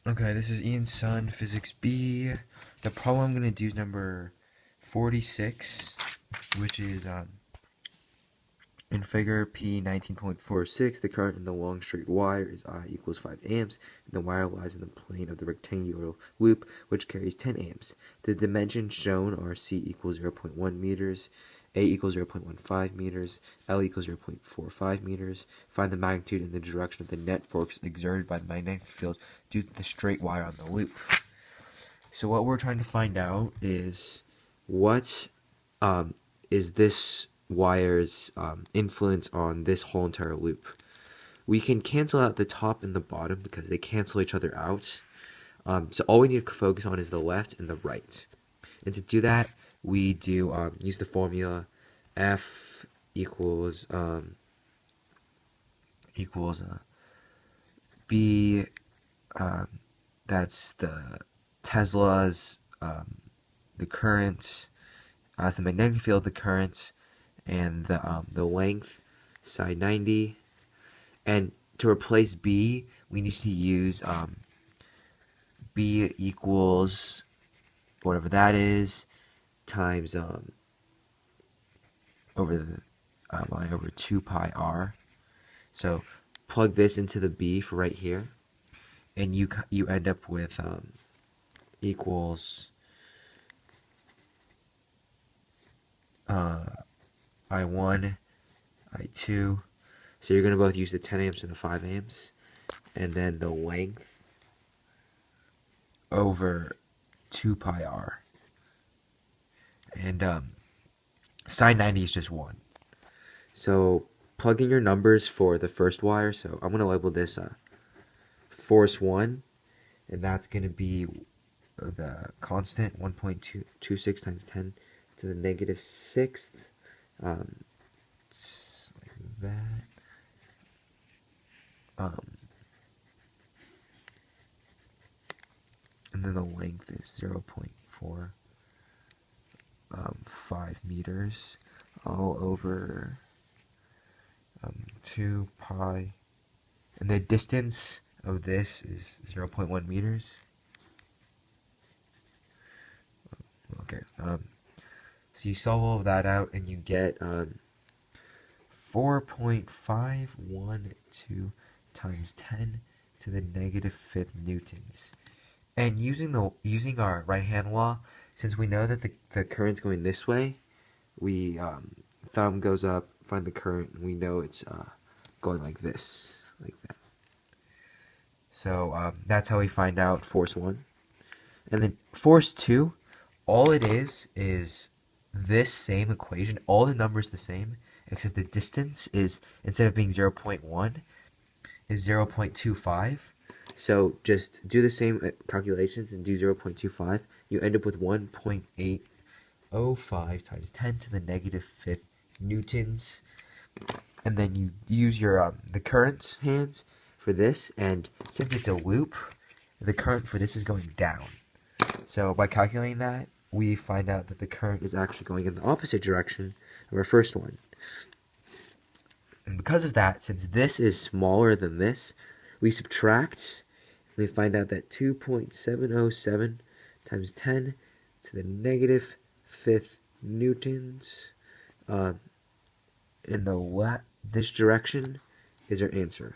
Okay, this is Ian's son, Physics B. The problem I'm going to do is number 46, which is in figure P19.46, the current in the long straight wire is I equals 5 amps, and the wire lies in the plane of the rectangular loop, which carries 10 amps. The dimensions shown are C equals 0.1 meters, A equals 0.15 meters, L equals 0.45 meters. Find the magnitude and the direction of the net force exerted by the magnetic field due to the straight wire on the loop. So what we're trying to find out is what is this wire's influence on this whole entire loop. We can cancel out the top and the bottom because they cancel each other out. So all we need to focus on is the left and the right. And to do that, we do use the formula F equals B. That's the Tesla's the current, the magnetic field, the current, and the length, side 90. And to replace B, we need to use B equals whatever that is times over 2 pi r. So plug this into the B for right here, and you end up with equals I1, I2. So you're going to both use the 10 amps and the 5 amps, and then the length over 2 pi r. And sine 90 is just 1. So plug in your numbers for the first wire. So I'm going to label this force 1, and that's going to be the constant 1.26 times 10 to the negative 6th. Like that. And then the length is 0.45 meters, all over 2 pi. And the distance of this is 0.1 meters. Okay. So you solve all of that out, and you get 4.512 times 10 to the negative 5th newtons. And using our right hand law, since we know that the current's going this way, we thumb goes up, find the current, and we know it's going like this, like that. So that's how we find out force 1. And then force 2, all it is this same equation. All the numbers the same, except the distance is, instead of being 0.1, is 0.25. So just do the same calculations and do 0.25. You end up with 1.805 times 10 to the negative 5th newtons. And then you use your the current hands for this, and since it's a loop, the current for this is going down. So by calculating that, we find out that the current is actually going in the opposite direction of our first one. And because of that, since this is smaller than this, we subtract, and we find out that 2.707 times 10 to the negative 5th newtons in this direction is our answer.